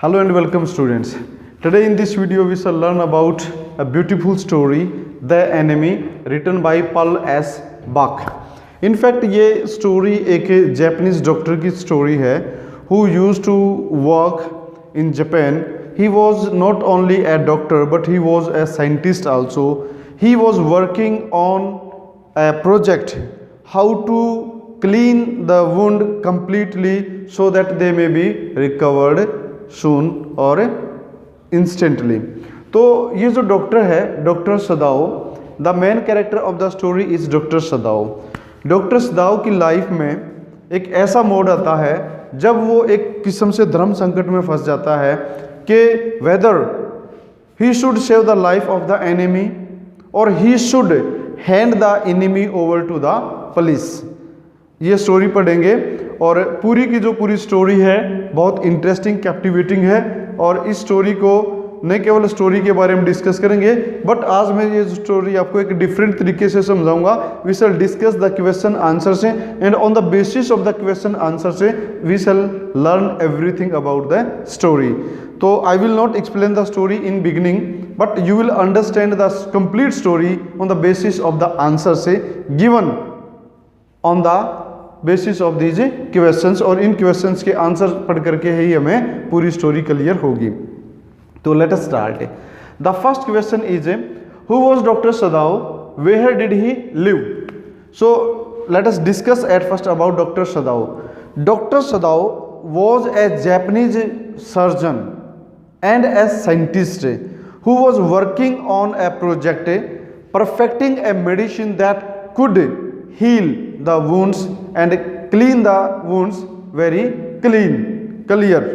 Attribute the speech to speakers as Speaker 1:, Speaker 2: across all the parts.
Speaker 1: Hello and welcome students. Today in this video we shall learn about a beautiful story The Enemy written by Paul S. Bach. In fact ये story एक Japanese doctor की story है who used to work in Japan. He was not only a doctor but he was a scientist also. He was working on a project how to clean the wound completely so that they may be recovered soon और instantly. तो ये जो doctor है doctor Sadao, the main character of the story is doctor Sadao. Doctor सदाओ की life में एक ऐसा mode आता है जब वो एक किस्म से धर्म संकट में फंस जाता है कि whether he should save the life of the enemy और he should hand the enemy over to the police. ये स्टोरी पढ़ेंगे और पूरी की जो पूरी स्टोरी है बहुत इंटरेस्टिंग कैप्टिवेटिंग है और इस स्टोरी को न केवल स्टोरी के बारे में डिस्कस करेंगे बट आज मैं ये स्टोरी आपको एक डिफरेंट तरीके से समझाऊंगा. We shall discuss the question answers and on the basis of the question answers we shall learn everything about the story. तो I will not explain the story in beginning but you will understand the complete story on the basis of the answers given on the basis of these questions और इन questions के answer पढ़ करके ही हमें पूरी story clear होगी. तो let us start. The first question is who was doctor Sadao, where did he live. So let us discuss at first about doctor Sadao. Doctor Sadao was a Japanese surgeon and a scientist who was working on a project perfecting a medicine that could heal the wounds and clean the wounds very clear.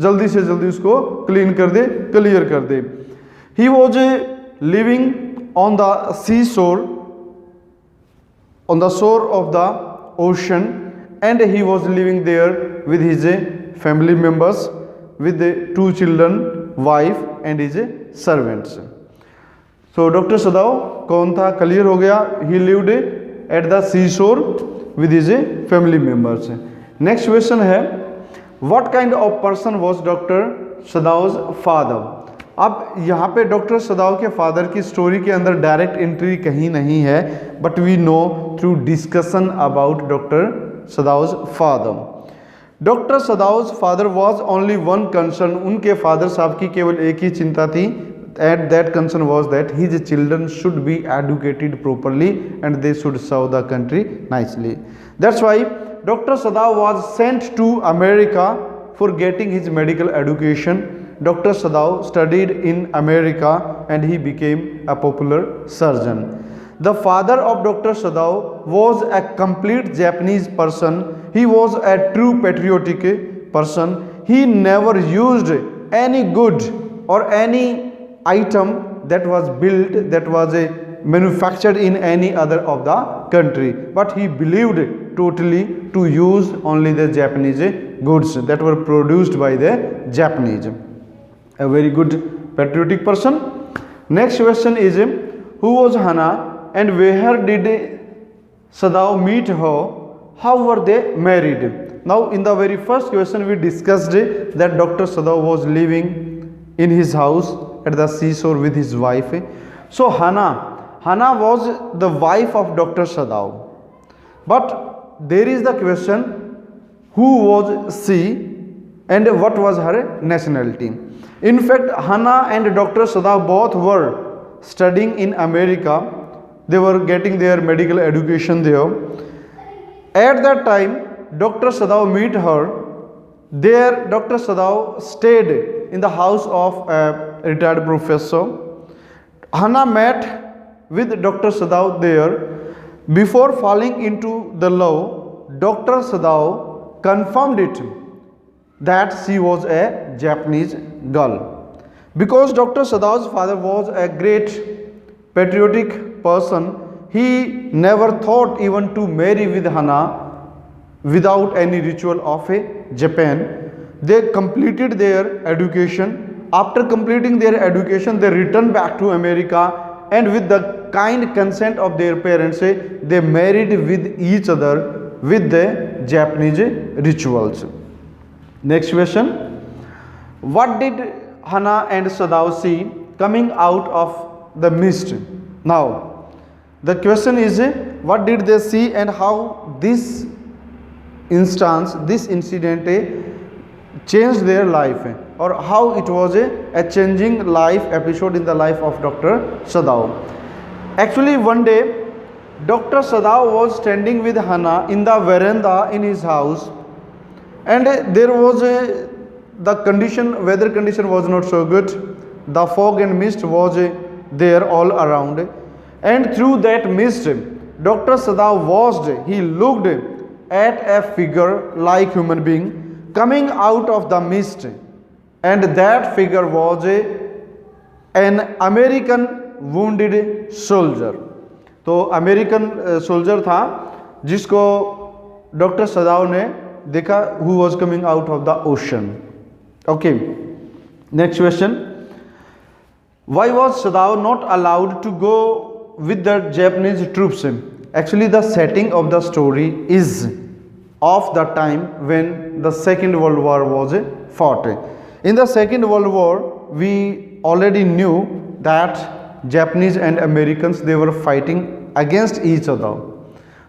Speaker 1: जल्दी से जल्दी उसको clean कर दे, clear कर दे. He was living on the seashore, on the shore of the ocean, and he was living there with his family members, with 2 children, wife and his servants. So doctor सदाओ कौन था, clear हो गया. He lived at the seashore with his family members. Next question है what kind of person was doctor Sadao's father. अब यहाँ पे doctor सदाओ के father की स्टोरी के अंदर डायरेक्ट एंट्री कहीं नहीं है but we know through discussion about doctor Sadao's father. Doctor Sadao's father was only one concern. उनके फादर साहब की केवल एक ही चिंता थी. At that concern was that his children should be educated properly and they should serve the country nicely. That's why Dr. Sadao was sent to America for getting his medical education. Dr. Sadao studied in America and he became a popular surgeon. The father of Dr. Sadao was a complete Japanese person. He was a true patriotic person. He never used any good or any item that was built, that was manufactured in any other of the country, but he believed totally to use only the Japanese goods that were produced by the Japanese. A very good patriotic person. Next question is who was Hana and where did Sadao meet her, how were they married. Now in the very first question we discussed that Dr. Sadao was living in his house at the seashore with his wife. So Hana was the wife of Dr. Sadao. But there is the question who was she and what was her nationality. In fact Hana and Dr. Sadao both were studying in America. They were getting their medical education there. At that time Dr. Sadao met her. There Dr. Sadao stayed in the house of a retired professor. Hana met with Dr. Sadao there. Before falling into the love, Dr. Sadao confirmed it that she was a Japanese girl. Because Dr. Sadao's father was a great patriotic person, he never thought even to marry with Hana without any ritual of Japan. They completed their education. After completing their education, they returned back to America and with the kind consent of their parents, they married with each other with the Japanese rituals. Next question. What did Hannah and Sadao see coming out of the mist? Now, the question is, what did they see and how this incident changed their life, or how it was a changing life episode in the life of Dr. Sadao. Actually, one day, Dr. Sadao was standing with Hannah in the veranda in his house, and there was weather condition was not so good. The fog and mist was there all around, and through that mist, Dr. Sadao watched. He looked at a figure like human being coming out of the mist, and that figure was an American wounded soldier. तो American soldier था जिसको doctor सदाव ने देखा, who was coming out of the ocean. Okay, next question. Why was Sadao not allowed to go with the Japanese troops? Actually, the setting of the story is of the time when the Second World War was fought. In the Second World War, we already knew that Japanese and Americans, they were fighting against each other.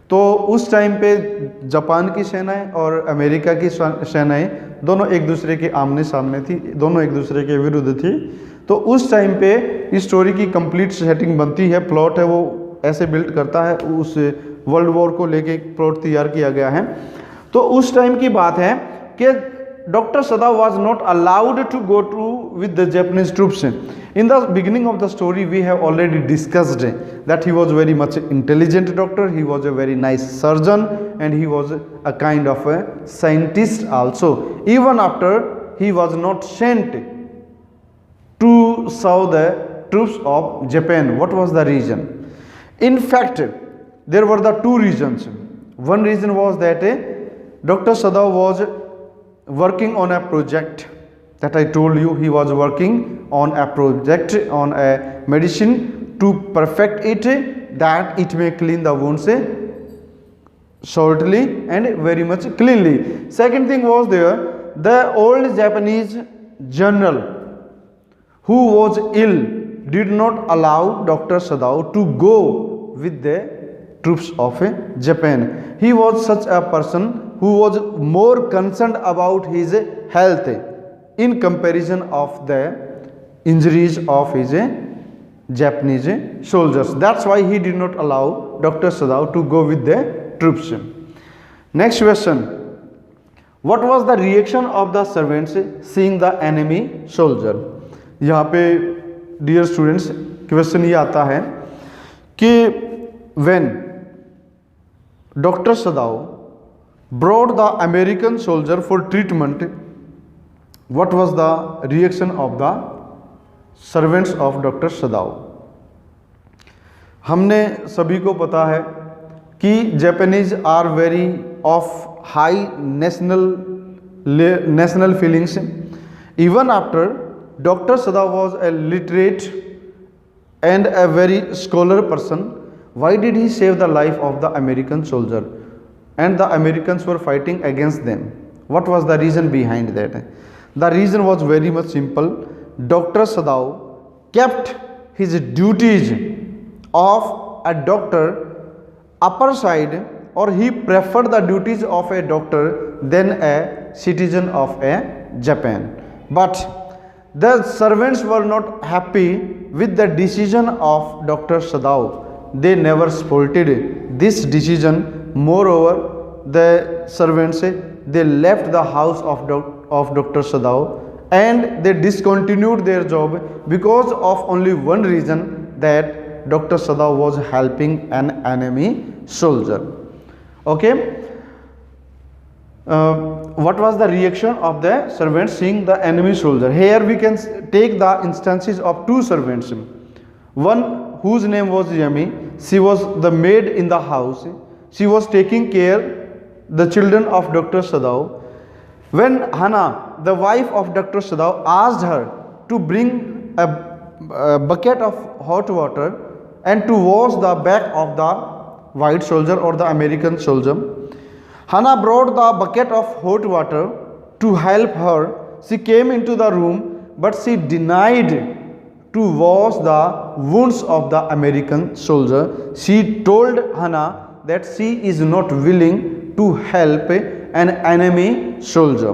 Speaker 1: तो उस time पे Japan की सेनाएं और America की सेनाएं दोनों एक दूसरे के आमने सामने थी, दोनों एक दूसरे के विरुद्ध थी. तो उस टाइम पे इस स्टोरी की कंप्लीट सेटिंग बनती है, प्लॉट है वो ऐसे बिल्ड करता है, उस वर्ल्ड वॉर को लेके प्लॉट तैयार किया गया है. तो उस टाइम की बात है कि Dr. Sadao was not allowed to go with the Japanese troops. In the beginning of the story, we have already discussed that he was very much intelligent doctor, he was a very nice surgeon, and he was a kind of a scientist also. Even after he was not sent to serve the troops of Japan. What was the reason? In fact, there were the two reasons. One reason was that Dr. Sadao was working on a project that I told you. He was working on a project on a medicine to perfect it, that it may clean the wounds shortly and very much cleanly. Second thing was there, the old Japanese general who was ill did not allow Dr. Sadao to go with the troops of Japan. He was such a person who was more concerned about his health in comparison of the injuries of his Japanese soldiers. That's why he did not allow Dr. Sadao to go with the troops. Next question. What was the reaction of the servants seeing the enemy soldier? यहाँ पे dear students question ये आता है कि when Dr. Sadao brought the American soldier for treatment, what was the reaction of the servants of Dr. Sadao? हमने सभी को पता है कि Japanese are very of high national feelings. Even after Dr. Sadao was a literate and a very scholar person, why did he save the life of the American soldier? And the Americans were fighting against them. What was the reason behind that? The reason was very much simple. Dr. Sadao kept his duties of a doctor upper side, or he preferred the duties of a doctor than a citizen of a Japan. But the servants were not happy with the decision of Dr. Sadao. They never supported this decision. Moreover, the servants, they left the house of Dr. Sadao and they discontinued their job because of only one reason, that Dr. Sadao was helping an enemy soldier. Okay. What was the reaction of the servants seeing the enemy soldier? Here we can take the instances of two servants. One whose name was Yami. She was the maid in the house. She was taking care the children of Dr. Sadao. When Hannah, the wife of Dr. Sadao, asked her to bring a bucket of hot water and to wash the back of the white soldier or the American soldier, Hannah brought the bucket of hot water to help her She came into the room, but she denied to wash the wounds of the American soldier. She told Hannah that she is not willing to help an enemy soldier.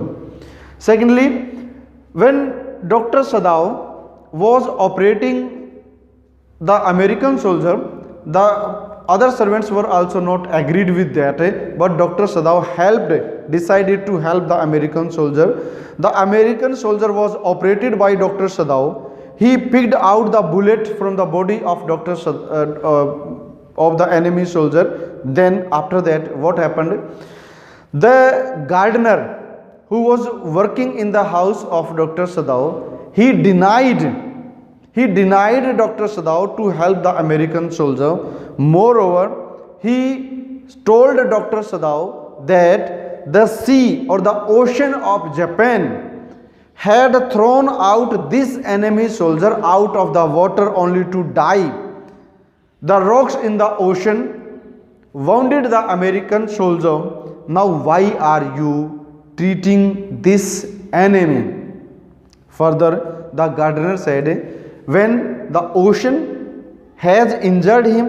Speaker 1: Secondly, when Dr. Sadao was operating the American soldier, the other servants were also not agreed with that, but Dr. Sadao decided to help the American soldier. The American soldier was operated by Dr. Sadao. He picked out the bullet from the body of of the enemy soldier. Then after that, what happened? The gardener who was working in the house of Dr. Sadao, he denied Dr. Sadao to help the American soldier. Moreover, he told Dr. Sadao that the sea or the ocean of Japan had thrown out this enemy soldier out of the water only to die. The rocks in the ocean wounded the American soldier. Now why are you treating this enemy? Further, the gardener said, when the ocean has injured him,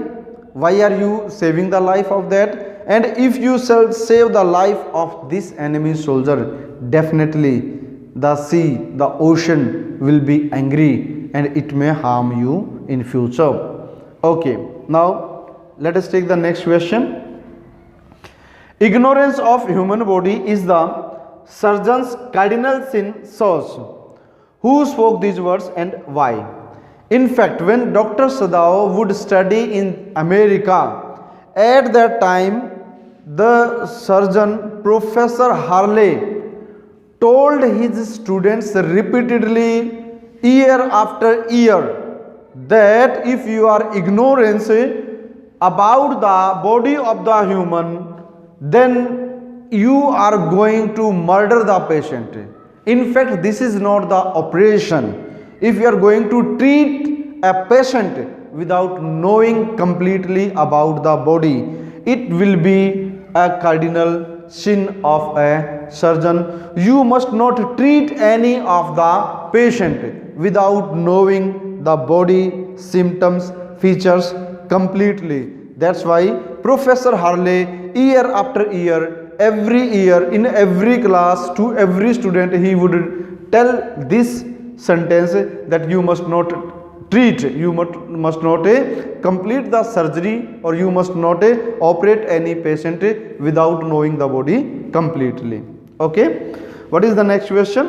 Speaker 1: why are you saving the life of that? And if you shall save the life of this enemy soldier, definitely the sea, the ocean will be angry and it may harm you in future. Okay, now let us take the next question. Ignorance of human body is the surgeon's cardinal sin source. Who spoke these words and why? In fact, when Dr. Sadao would study in America, at that time the surgeon Professor Harley told his students repeatedly, year after year, that if you are ignorant about the body of the human, then you are going to murder the patient. In fact, this is not the operation. If you are going to treat a patient without knowing completely about the body, it will be a cardinal sin of a surgeon. You must not treat any of the patient without knowing the body, symptoms, features completely. That's why Professor Harley, year after year, in every class, to every student, he would tell this sentence that you must not treat, you must not complete the surgery, or you must not operate any patient without knowing the body completely. Okay, what is the next question?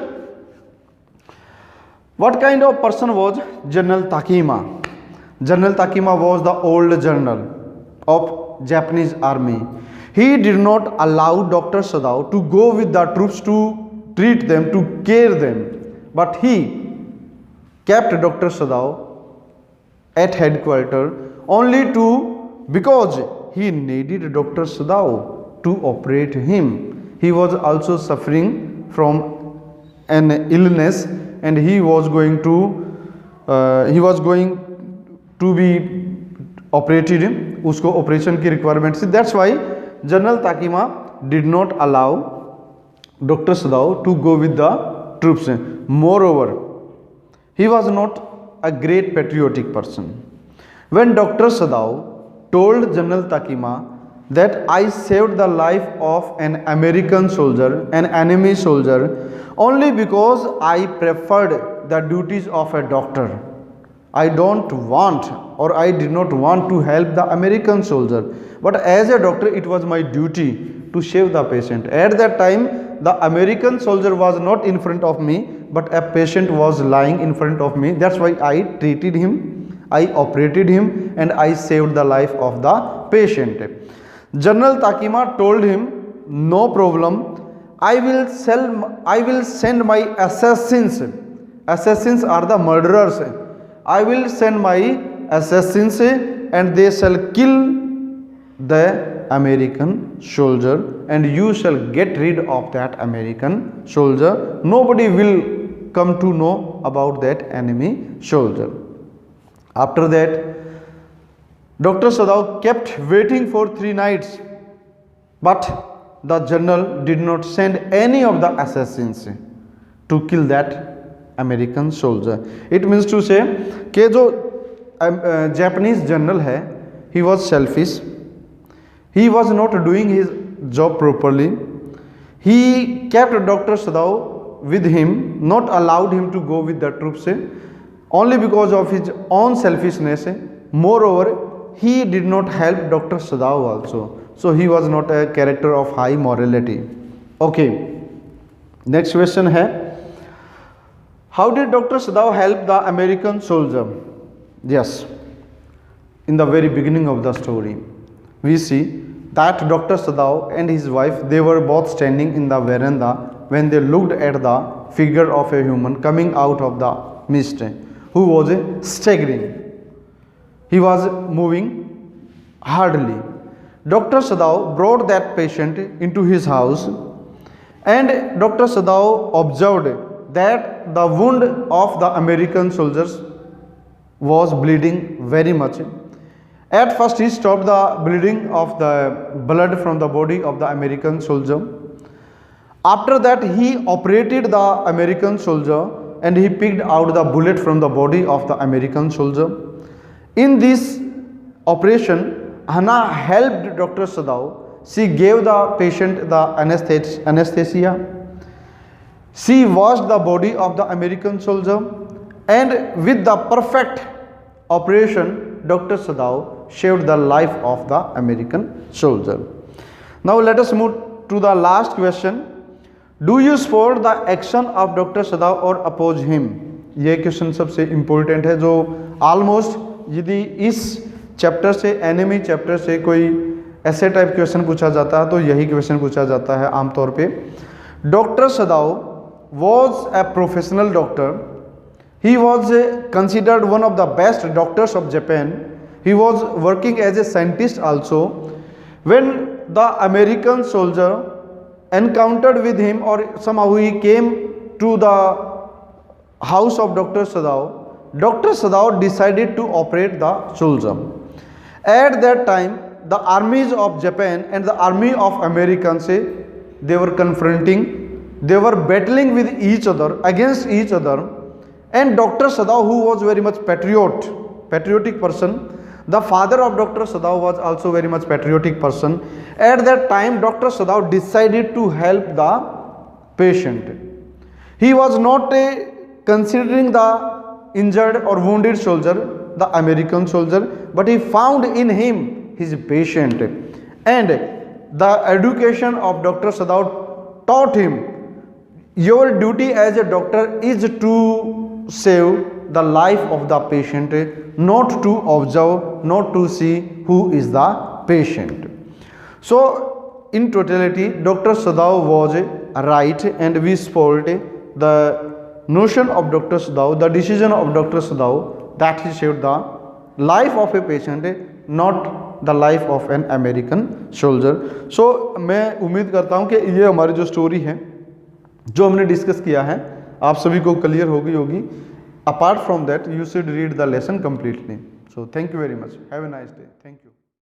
Speaker 1: What kind of person was General Takima? General Takima was the old general of Japanese army. He did not allow Dr. Sadao to go with the troops to treat them, to care them, but he kept Dr. Sadao at headquarters only because he needed Dr. Sadao to operate him. He was also suffering from an illness and he was going to be operated. उसको operation की requirement थी. That's why General Takima did not allow Dr. Sadao to go with the troops. Moreover, he was not a great patriotic person. When Dr. Sadao told General Takima that I saved the life of an American soldier, an enemy soldier, only because I preferred the duties of a doctor. I don't want, or I did not want to help the American soldier, but as a doctor it was my duty to save the patient. At that time the American soldier was not in front of me, but a patient was lying in front of me. That's why I treated him, I operated him, and I saved the life of the patient. General Takima told him, no problem, I will send my assassins. Assassins are the murderers. I will send my assassins and they shall kill the American soldier and you shall get rid of that American soldier. Nobody will come to know about that enemy soldier. After that, Dr. Sadao kept waiting for 3 nights, but the general did not send any of the assassins to kill that American soldier. It means to say कि जो Japanese general है, he was selfish, he was not doing his job properly, he kept Dr. Sadao with him, not allowed him to go with the troops only because of his own selfishness. Moreover, he did not help Dr. Sadao also, so he was not a character of high morality. Okay, next question है, how did Dr. Sadao help the American soldier? Yes, in the very beginning of the story we see that Dr. Sadao and his wife, they were both standing in the veranda when they looked at the figure of a human coming out of the mist, who was staggering. He was moving hardly. Dr. Sadao brought that patient into his house, and Dr. Sadao observed that the wound of the American soldiers was bleeding very much. At first he stopped the bleeding of the blood from the body of the American soldier. After that he operated the American soldier and he picked out the bullet from the body of the American soldier. In this operation, Hannah helped Dr. Sadao. She gave the patient the anesthesia. She washed the body of the American soldier, and with the perfect operation, Dr. Sadao saved the life of the American soldier. Now let us move to the last question. Do you support the action of Dr. Sadao or oppose him? ये question सबसे important है, जो almost यदि इस chapter से, enemy chapter से कोई ऐसे टाइप क्वेश्चन पूछा जाता है तो यही क्वेश्चन पूछा जाता है आमतौर पे. Doctor Sadao was a professional doctor. He was considered one of the best doctors of Japan. He was working as a scientist also. When the American soldier encountered with him, or somehow he came to the house of Dr. Sadao, Dr. Sadao decided to operate the soldier. At that time, the armies of Japan and the army of Americans, they were confronting, they were battling with each other, against each other. And Dr. Sadao, who was very much patriotic person, the father of Dr. Sadao was also very much patriotic person. At that time, Dr. Sadao decided to help the patient. He was not considering the injured or wounded soldier, the American soldier, but he found in him his patient. And the education of Dr. Sadao taught him, your duty as a doctor is to save the life of the patient, not to observe, not to see who is the patient. So in totality, Dr. Sadao was right, and we support the notion of Dr. Sadao, the decision of Dr. Sadao, that he saved the life of a patient, not the life of an American soldier. So मैं उम्मीद करता हूँ कि ये हमारी जो story है, जो हमने डिस्कस किया है, आप सभी को क्लियर हो गई होगी. Apart from that, you should read the lesson completely. So thank you very much. Have a nice day. Thank you.